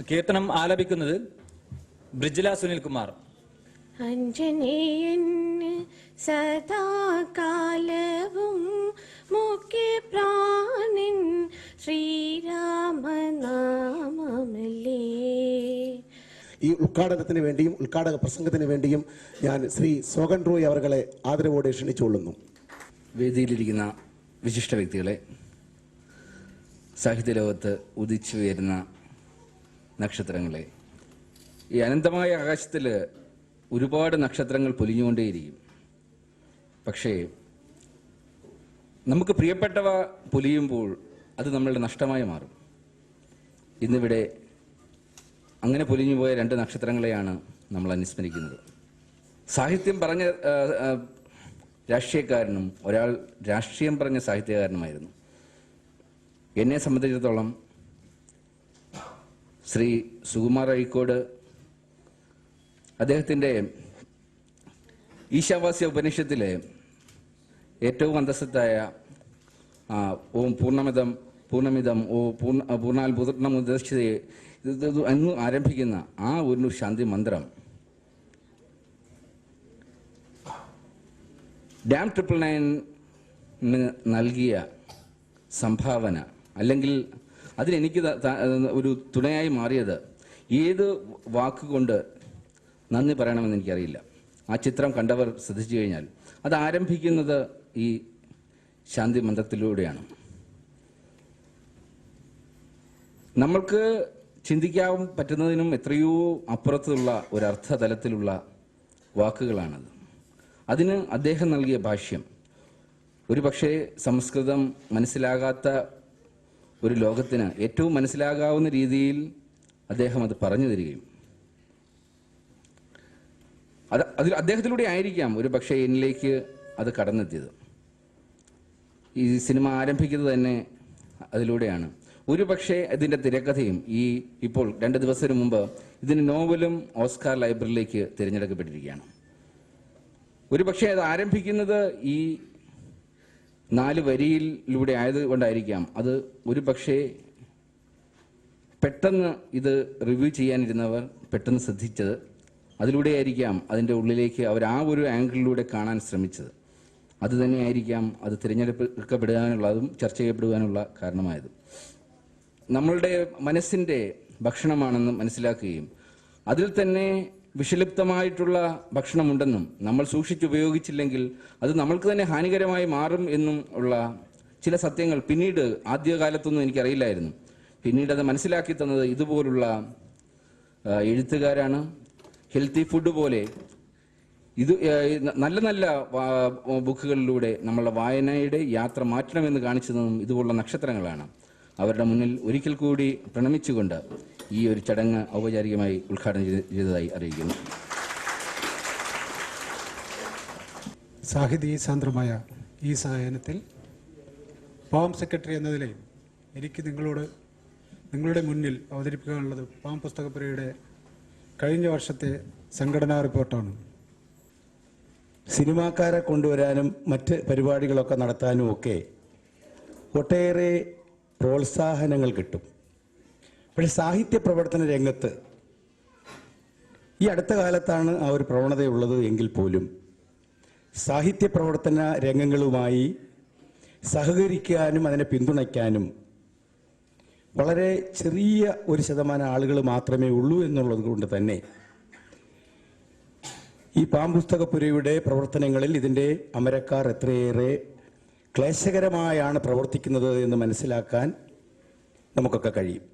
കീർത്തനം ആലപിക്കുന്നത് ബ്രിജില സുനിൽകുമാർ. അഞ്ജനേയന് സദാകാലവും മുഖ്യപ്രാണൻ ശ്രീരാമനാമമല്ലേ. ഈ ഉദ്ഘാടനത്തിന് വേണ്ടിയും ഉദ്ഘാടക പ്രസംഗത്തിന് വേണ്ടിയും ഞാൻ ശ്രീ സോഗൻ റോയ് അവരെ ആദരവോടെ ക്ഷണിച്ചുകൊള്ളുന്നു. വേദിയിലിരിക്കുന്ന വിശിഷ്ട വ്യക്തികളെ, സാഹിത്യലോകത്ത് ഉദിച്ചുയരുന്ന നക്ഷത്രങ്ങളെ, ഈ അനന്തമായ ആകാശത്തിൽ ഒരുപാട് നക്ഷത്രങ്ങൾ പൊലിഞ്ഞുകൊണ്ടേയിരിക്കും. പക്ഷേ നമുക്ക് പ്രിയപ്പെട്ടവ പൊലിയുമ്പോൾ അത് നമ്മളുടെ നഷ്ടമായി മാറും. ഇന്നിവിടെ അങ്ങനെ പൊലിഞ്ഞുപോയ 2 നക്ഷത്രങ്ങളെയാണ് നമ്മൾ അനുസ്മരിക്കുന്നത്. സാഹിത്യം പറഞ്ഞ രാഷ്ട്രീയക്കാരനും ഒരാൾ രാഷ്ട്രീയം പറഞ്ഞ സാഹിത്യകാരനുമായിരുന്നു. എന്നെ സംബന്ധിച്ചിടത്തോളം ശ്രീ സുകുമാർ അഴീക്കോട് അദ്ദേഹത്തിൻ്റെ ഈശാവാസ്യ ഉപനിഷത്തിലെ ഏറ്റവും അന്തസ്സത്തായ ഓം പൂർണ്ണമിതം പൂർണ്ണാൽ പൂർണ്ണമുദശ്യതയെ എന്ന് ആരംഭിക്കുന്ന ആ ഒരു ശാന്തി മന്ത്രം ഡാം 999 നൽകിയ സംഭാവന, അല്ലെങ്കിൽ അതിനെനിക്ക് ഒരു തുണയായി മാറിയത് ഏത് വാക്കുകൊണ്ട് നന്ദി പറയണമെന്ന് എനിക്കറിയില്ല. ആ ചിത്രം കണ്ടവർ ശ്രദ്ധിച്ചു കഴിഞ്ഞാൽ അത് ആരംഭിക്കുന്നത് ഈ ശാന്തി മന്ത്രത്തിലൂടെയാണ്. നമ്മൾക്ക് ചിന്തിക്കാൻ പറ്റുന്നതിനും എത്രയോ അപ്പുറത്തുള്ള ഒരർത്ഥതലത്തിലുള്ള വാക്കുകളാണത്. അതിന് അദ്ദേഹം നൽകിയ ഭാഷ്യം ഒരു പക്ഷേ സംസ്കൃതം മനസ്സിലാകാത്ത ഒരു ലോകത്തിന് ഏറ്റവും മനസ്സിലാകാവുന്ന രീതിയിൽ അദ്ദേഹം അത് പറഞ്ഞു തരികയും അതിൽ അദ്ദേഹത്തിലൂടെ ആയിരിക്കാം ഒരു പക്ഷേ എന്നിലേക്ക് അത് കടന്നെത്തിയത്. ഈ സിനിമ ആരംഭിക്കുന്നത് തന്നെ അതിലൂടെയാണ്. ഒരു പക്ഷേ ഇതിൻ്റെ തിരക്കഥയും ഇപ്പോൾ 2 ദിവസത്തിന് മുമ്പ് ഇതിന് നോവലും ഓസ്കാർ ലൈബ്രറിയിലേക്ക് തിരഞ്ഞെടുക്കപ്പെട്ടിരിക്കുകയാണ്. ഒരു പക്ഷേ അത് ആരംഭിക്കുന്നത് ഈ 4 വരിയിലൂടെ ആയതുകൊണ്ടായിരിക്കാം അത് ഒരു പക്ഷേ പെട്ടെന്ന് ഇത് റിവ്യൂ ചെയ്യാനിരുന്നവർ പെട്ടെന്ന് ശ്രദ്ധിച്ചത്. അതിലൂടെയായിരിക്കാം അതിൻ്റെ ഉള്ളിലേക്ക് അവർ ആ ഒരു ആംഗിളിലൂടെ കാണാൻ ശ്രമിച്ചത്. അതുതന്നെയായിരിക്കാം അത് തിരഞ്ഞെടുക്കപ്പെടുവാനുള്ളതും ചർച്ച ചെയ്യപ്പെടുവാനുള്ള കാരണമായത്. നമ്മളുടെ മനസ്സിൻ്റെ ഭക്ഷണമാണെന്ന് മനസ്സിലാക്കുകയും അതിൽ തന്നെ വിഷലിപ്തമായിട്ടുള്ള ഭക്ഷണമുണ്ടെന്നും നമ്മൾ സൂക്ഷിച്ചുപയോഗിച്ചില്ലെങ്കിൽ അത് നമ്മൾക്ക് തന്നെ ഹാനികരമായി മാറും എന്നും ഉള്ള ചില സത്യങ്ങൾ പിന്നീട് ആദ്യകാലത്തൊന്നും എനിക്കറിയില്ലായിരുന്നു. പിന്നീട് അത് മനസ്സിലാക്കി തന്നത് ഇതുപോലുള്ള എഴുത്തുകാരാണ്. ഹെൽത്തി ഫുഡ് പോലെ ഇത് നല്ല നല്ല ബുക്കുകളിലൂടെ നമ്മളുടെ വായനയുടെ യാത്ര മാറ്റണമെന്ന് കാണിച്ചതും ഇതുപോലുള്ള നക്ഷത്രങ്ങളാണ്. അവരുടെ മുന്നിൽ ഒരിക്കൽ കൂടി പ്രണമിച്ചുകൊണ്ട് ഈ ഒരു ചടങ്ങ് ഔപചാരികമായി ഉദ്ഘാടനം ചെയ്തതായി അറിയിക്കുന്നു. സാഹിത്യ സാന്ദ്രമായ ഈ സായാഹ്നത്തിൽ പാം സെക്രട്ടറി എന്ന നിലയിൽ എനിക്ക് നിങ്ങളുടെ മുന്നിൽ അവതരിപ്പിക്കാനുള്ളത് പാം പുസ്തകപ്പുരയുടെ കഴിഞ്ഞ വർഷത്തെ സംഘടനാ റിപ്പോർട്ടാണ്. സിനിമാക്കാരെ കൊണ്ടുവരാനും മറ്റ് പരിപാടികളൊക്കെ നടത്താനും ഒക്കെ ഒട്ടേറെ പ്രോത്സാഹനങ്ങൾ കിട്ടും. പക്ഷേ സാഹിത്യ പ്രവർത്തന രംഗത്ത് ഈ അടുത്ത കാലത്താണ് ആ ഒരു പ്രവണതയുള്ളത് എങ്കിൽ പോലും സാഹിത്യ പ്രവർത്തന രംഗങ്ങളുമായി സഹകരിക്കാനും അതിനെ പിന്തുണയ്ക്കാനും വളരെ ചെറിയ ഒരു ശതമാനം ആളുകൾ മാത്രമേ ഉള്ളൂ എന്നുള്ളത് കൊണ്ട് തന്നെ ഈ പാം പുസ്തകപ്പുരയുടെ പ്രവർത്തനങ്ങളിൽ ഇതിൻ്റെ അമരക്കാർ എത്രയേറെ ക്ലേശകരമായാണ് പ്രവർത്തിക്കുന്നത് എന്ന് മനസ്സിലാക്കാൻ നമുക്കൊക്കെ കഴിയും.